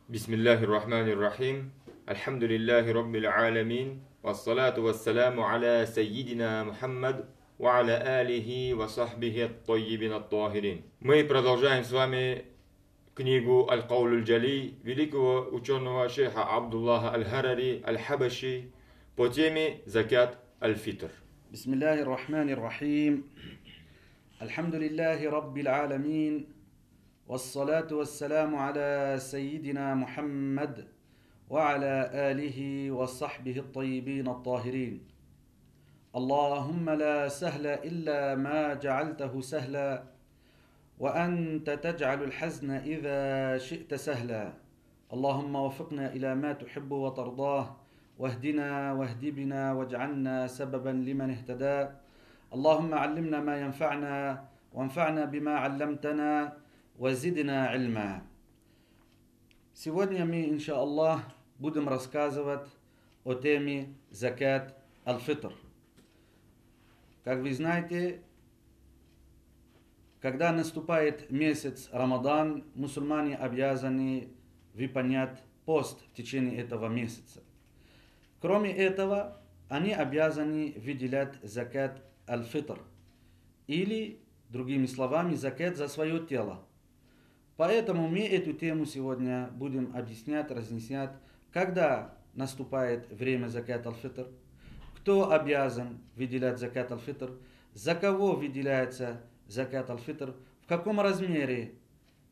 Бисмиллахир рахманир рахим. Альхамдулиллахи раббил алямин. Вассалату вассаляму аля сайидина Мухаммад ва аля алихи ва сахбихи ат-таййибин ат-тахирин. Мы продолжаем с вами книгу Аль-Каулюль Джали великого ученого шейха Абдуллаха Аль-Харари Аль-Хабаши по теме закят аль-фитр. Бисмиллахир рахманир рахим. Альхамдулиллахи раббил алямин. والصلاة والسلام على سيدنا محمد وعلى آله وصحبه الطيبين الطاهرين. اللهم لا سهل إلا ما جعلته سهلا وأنت تجعل الحزن إذا شئت سهلا. اللهم وفقنا إلى ما تحب وترضاه واهدنا واهد بنا واجعلنا سببا لمن اهتدى. اللهم علمنا ما ينفعنا وانفعنا بما علمتنا وزدنا علما. Сегодня мы, иншаллах, будем рассказывать о теме закат аль-фитр. Как вы знаете, когда наступает месяц Рамадан, мусульмане обязаны выполнять пост в течение этого месяца. Кроме этого, они обязаны выделять закат аль-фитр, или, другими словами, закат за свое тело. Поэтому мы эту тему сегодня будем объяснять, разъяснять, когда наступает время закат аль-фитр, кто обязан выделять закат аль-фитр, за кого выделяется закат аль-фитр, в каком размере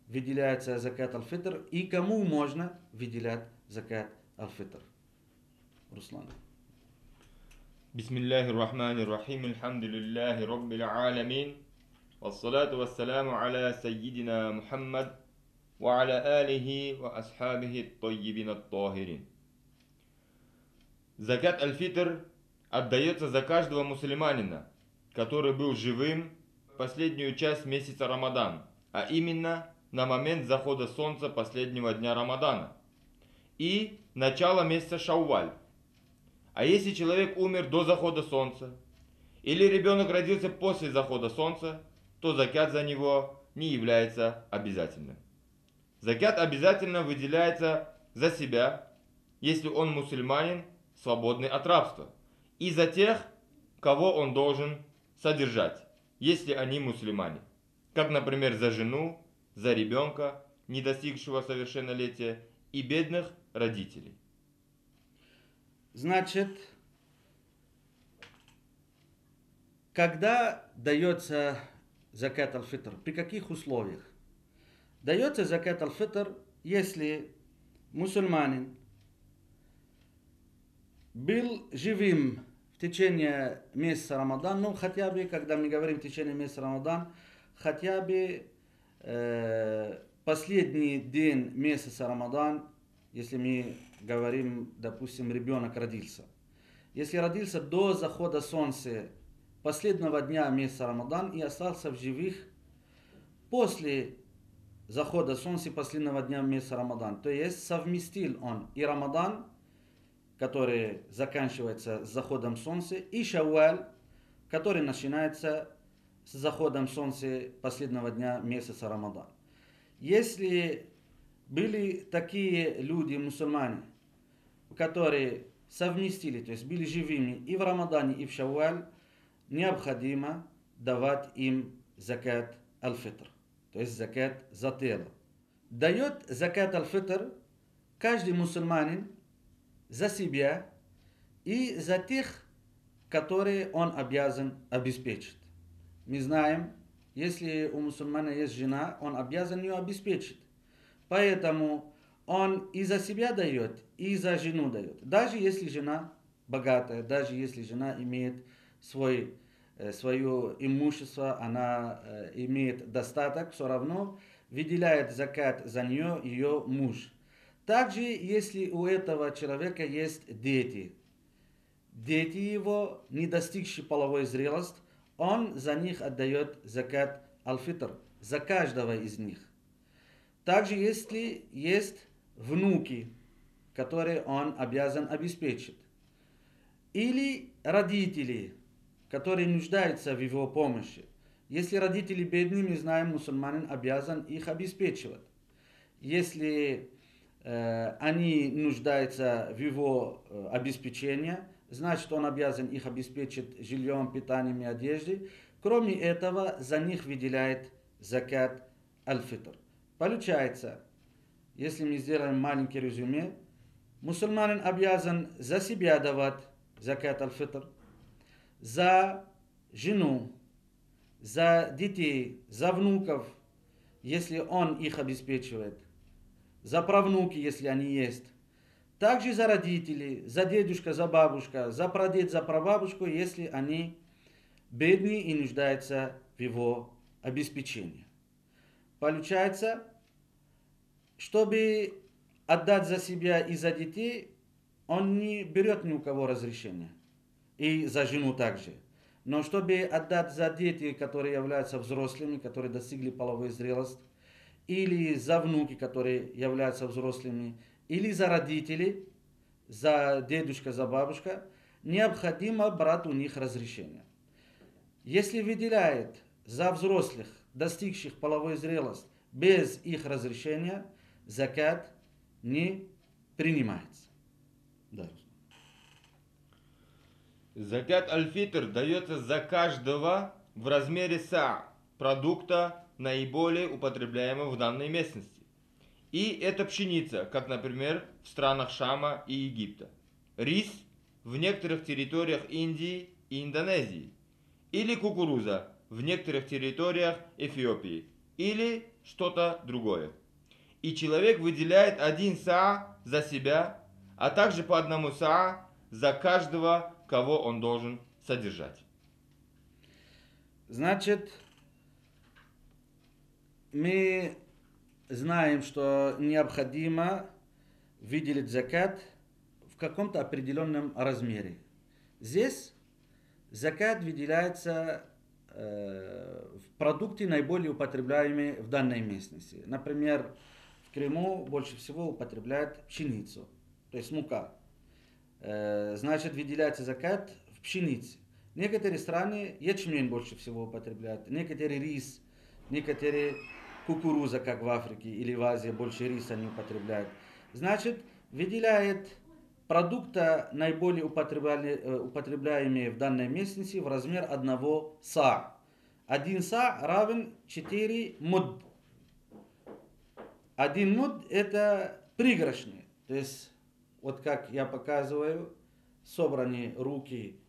выделяется закат аль-фитр и кому можно выделять закат аль-фитр. Руслан. Бисмиллахир рахманир рахим. Альхамдулиллахи раббил алямин. Вассалату вассаляму аля сайидина Мухаммад ва аля алихи ва асхабихи ат-таййибин ат-тахирин. Закат аль-фитр отдается за каждого мусульманина, который был живым в последнюю часть месяца Рамадан, а именно на момент захода солнца последнего дня Рамадана и начала месяца Шауваль. А если человек умер до захода солнца или ребенок родился после захода солнца, то закят за него не является обязательным. Закят обязательно выделяется за себя, если он мусульманин, свободный от рабства, и за тех, кого он должен содержать, если они мусульмане, как, например, за жену, за ребенка, не достигшего совершеннолетия, и бедных родителей. Значит, когда дается закат аль-фитр, при каких условиях? Дается закат аль-фитр, если мусульманин был живым в течение месяца Рамадан, ну хотя бы, когда мы говорим в течение месяца Рамадан, хотя бы последний день месяца Рамадан, если мы говорим, допустим, ребенок родился. Если родился до захода солнца последнего дня месяца Рамадан и остался в живых после захода солнца последнего дня месяца Рамадан, то есть совместил он и Рамадан, который заканчивается с заходом солнца, и Шауаль, который начинается с заходом солнца последнего дня месяца Рамадан. Если были такие люди, мусульмане, которые совместили, то есть были живыми и в Рамадане, и в Шауаль, необходимо давать им закат аль-фитр, то есть закат за тело. Дает закат аль-фитр каждый мусульманин за себя и за тех, которые он обязан обеспечить. Мы знаем, если у мусульмана есть жена, он обязан ее обеспечить. Поэтому он и за себя дает, и за жену дает. Даже если жена богатая, даже если жена имеет свое имущество, она имеет достаток, все равно выделяет закат за нее ее муж. Также, если у этого человека есть дети его, не достигшие половой зрелости, он за них отдает закат аль-фитр, за каждого из них. Также, если есть внуки, которые он обязан обеспечить, или родители, которые нуждаются в его помощи. Если родители бедные, мы знаем, мусульманин обязан их обеспечивать. Если они нуждаются в его обеспечении, значит, он обязан их обеспечить жильем, питанием и одеждой. Кроме этого, за них выделяет закат аль-фитр. Получается, если мы сделаем маленький резюме, мусульманин обязан за себя давать закат аль-фитр, за жену, за детей, за внуков, если он их обеспечивает, за правнуки, если они есть. Также за родителей, за дедушка, за бабушка, за прадед, за прабабушку, если они бедные и нуждаются в его обеспечении. Получается, чтобы отдать за себя и за детей, он не берет ни у кого разрешения. И за жену также. Но чтобы отдать за детей, которые являются взрослыми, которые достигли половой зрелости, или за внуки, которые являются взрослыми, или за родителей, за дедушка, за бабушка, необходимо брать у них разрешение. Если выделяет за взрослых, достигших половой зрелости, без их разрешения, закат не принимается. Да. Закат аль-фитр дается за каждого в размере са, продукта, наиболее употребляемого в данной местности. И это пшеница, как, например, в странах Шама и Египта. Рис в некоторых территориях Индии и Индонезии. Или кукуруза в некоторых территориях Эфиопии. Или что-то другое. И человек выделяет один саа за себя, а также по одному саа за каждого, кого он должен содержать. Значит, мы знаем, что необходимо выделить закат в каком-то определенном размере. Здесь закат выделяется в продукты, наиболее употребляемые в данной местности. Например, в Крыму больше всего употребляют пшеницу, то есть мука. Значит, выделяется закат в пшенице. Некоторые страны ячмень больше всего употребляют, некоторые рис, некоторые кукуруза, как в Африке или в Азии, больше риса не употребляют. Значит, выделяет продукта, наиболее употребляемые в данной местности, в размер одного са. Один са равен 4 муд. Один муд это пригоршни. То есть, вот как я показываю, собраны руки.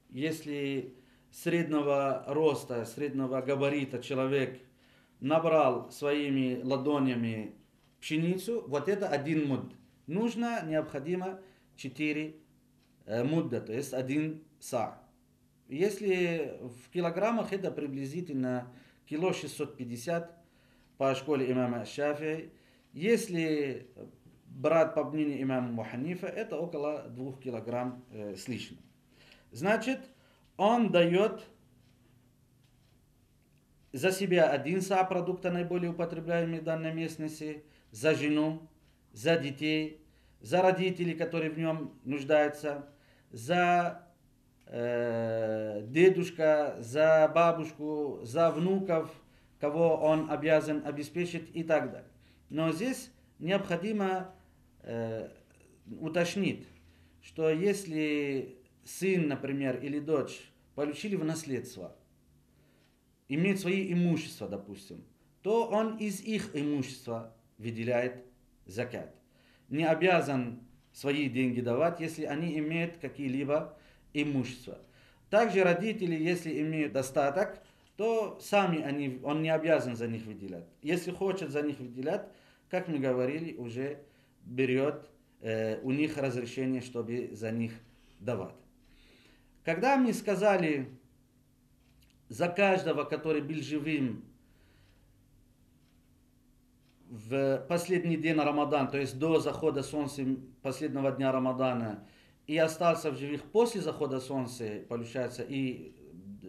Если среднего роста, среднего габарита человек набрал своими ладонями пшеницу, вот это один муд. Нужно, необходимо 4 мудда, то есть 1 са. Если в килограммах, это приблизительно кило 650 по школе имама Шафии. Если брать по мнению имама Муханифа, это около 2 килограмм с лишним. Значит, он дает за себя 1 са продукта, наиболее употребляемый в данной местности, за жену, за детей, за родителей, которые в нем нуждаются, за дедушка, за бабушку, за внуков, кого он обязан обеспечить и так далее. Но здесь необходимо уточнить, что если сын, например, или дочь получили в наследство, имеют свои имущества, допустим, то он из их имущества выделяет закат. Не обязан свои деньги давать, если они имеют какие-либо имущества. Также родители, если имеют достаток, то сами он не обязан за них выделять. Если хочет за них выделять, как мы говорили, уже берет у них разрешение, чтобы за них давать. Когда мы сказали за каждого, который был живым в последний день Рамадан, то есть до захода солнца последнего дня Рамадана, и остался в живых после захода солнца, получается, и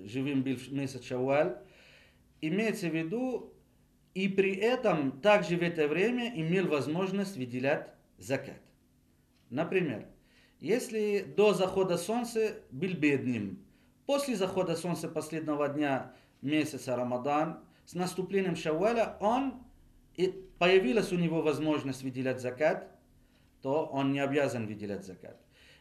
живым был месяц Шавваль, имеется в виду, и при этом также в это время имел возможность выделять закат. Например, если до захода солнца был бедным, после захода солнца последнего дня месяца Рамадан, с наступлением Шавваля он и появилась у него возможность выделять закат, то он не обязан выделять закат.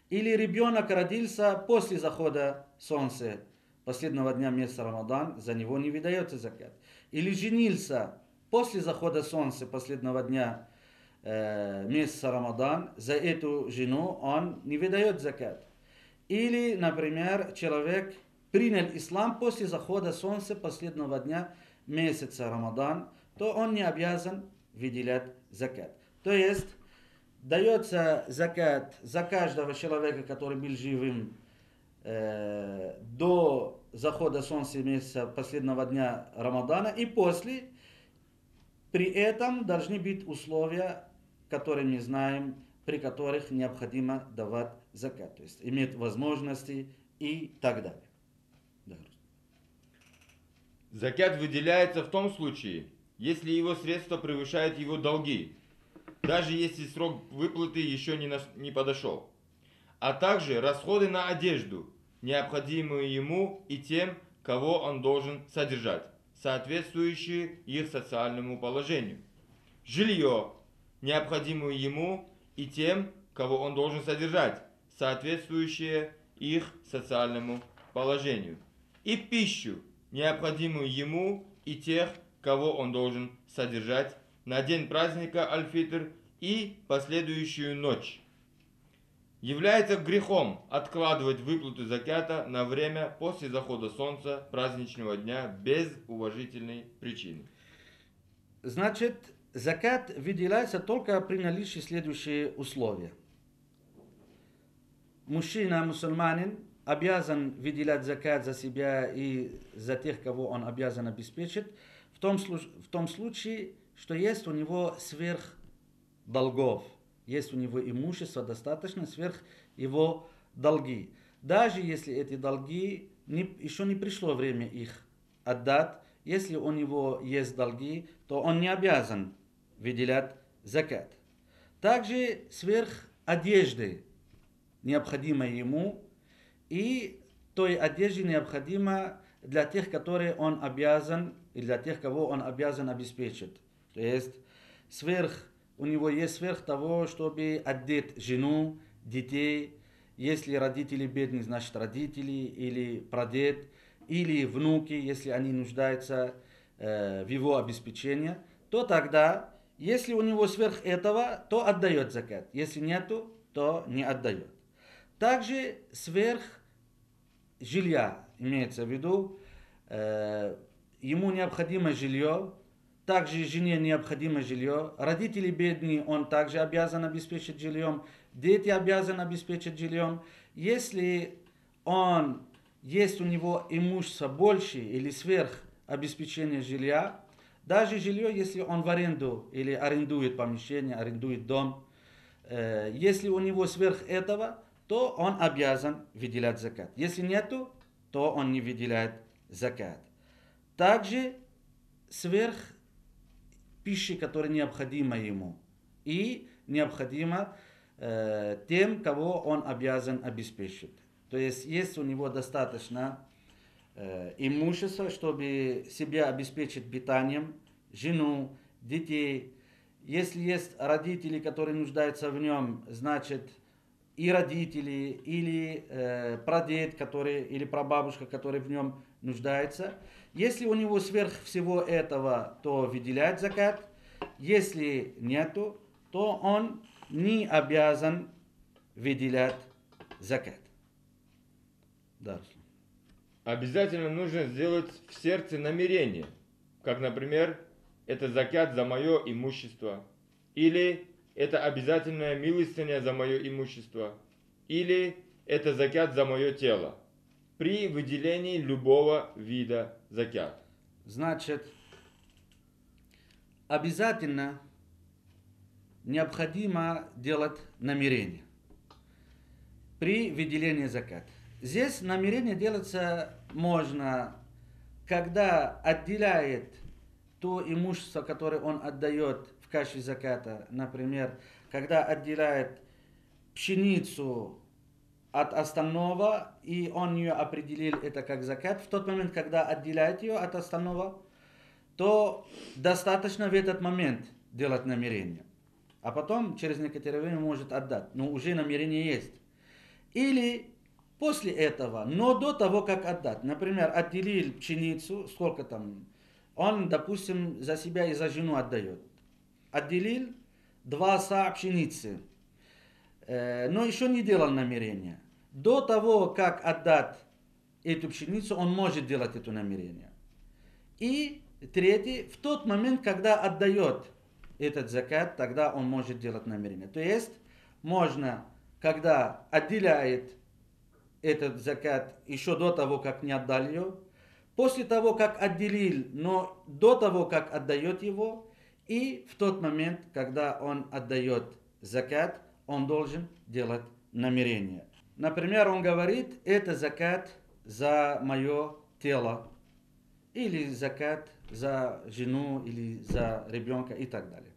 Или ребенок родился после захода солнца последнего дня месяца Рамадан, за него не выдается закат. Или женился после захода солнца последнего дня месяца Рамадан, за эту жену он не выдает закат. Или, например, человек принял ислам после захода солнца последнего дня месяца Рамадан, то он не обязан выделять закат. То есть дается закат за каждого человека, который был живым до захода солнца месяца последнего дня Рамадана, и после. При этом должны быть условия, которые мы знаем, при которых необходимо давать закат, то есть иметь возможности и так далее. Да. Закят выделяется в том случае, если его средства превышают его долги, даже если срок выплаты еще не подошел, а также расходы на одежду, необходимые ему и тем, кого он должен содержать, соответствующие их социальному положению, жилье, необходимое ему и тем, кого он должен содержать, соответствующее их социальному положению, и пищу, необходимую ему и тех, кого он должен содержать на день праздника Аль-Фитр и последующую ночь. Является грехом откладывать выплату закята на время после захода солнца праздничного дня без уважительной причины. Значит, закат выделяется только при наличии следующие условия. Мужчина, мусульманин, обязан выделять закат за себя и за тех, кого он обязан обеспечить, в том случае, что есть у него сверх долгов, есть у него имущество достаточно сверх его долги. Даже если эти долги еще не пришло время их отдать, если у него есть долги, то он не обязан выделять закат. Также сверх одежды, необходимой ему, и той одежды необходимо для тех, которые он обязан, и для тех, кого он обязан обеспечить. То есть у него есть сверх того, чтобы одеть жену, детей, если родители бедные, значит родители, или прадед, или внуки, если они нуждаются в его обеспечении, то тогда, если у него сверх этого, то отдает закат. Если нету, то не отдает. Также сверх жилья, имеется в виду, ему необходимо жилье, также жене необходимо жилье, родители бедные, он также обязан обеспечить жильем, дети обязаны обеспечить жильем. Если есть у него имущество больше или сверх обеспечения жилья, даже жилье, если он в аренду или арендует помещение, арендует дом, если у него сверх этого, то он обязан выделять закат. Если нету, то он не выделяет закат. Также сверх пищи, которая необходима ему, и необходима тем, кого он обязан обеспечить. То есть у него достаточно имущества, чтобы себя обеспечить питанием, жену, детей. Если есть родители, которые нуждаются в нем, значит и родители, или прадед, или прабабушка, который в нем нуждается. Если у него сверх всего этого, то выделять закат. Если нету, то он не обязан выделять закат. Дальше. Обязательно нужно сделать в сердце намерение, как, например, это закят за мое имущество, или это обязательная милостыня за мое имущество, или это закят за мое тело, при выделении любого вида закят. Значит, обязательно необходимо делать намерение при выделении закат. Здесь намерение делаться можно, когда отделяет то имущество, которое он отдает в качестве заката, например, когда отделяет пшеницу от остального, и он ее определил это как закат, в тот момент, когда отделяет ее от остального, то достаточно в этот момент делать намерение. А потом, через некоторое время, может отдать. Но уже намерение есть. Или после этого, но до того, как отдать. Например, отделил пшеницу, сколько там, он, допустим, за себя и за жену отдает. Отделил 2 са пшеницы, но еще не делал намерение. До того, как отдать эту пшеницу, он может делать это намерение. И третий, в тот момент, когда отдает этот закат, тогда он может делать намерение. То есть, можно, когда отделяет этот закат еще до того, как не отдал ее, после того, как отделил, но до того, как отдает его, и в тот момент, когда он отдает закат, он должен делать намерение. Например, он говорит, это закат за мое тело, или закат за жену, или за ребенка и так далее.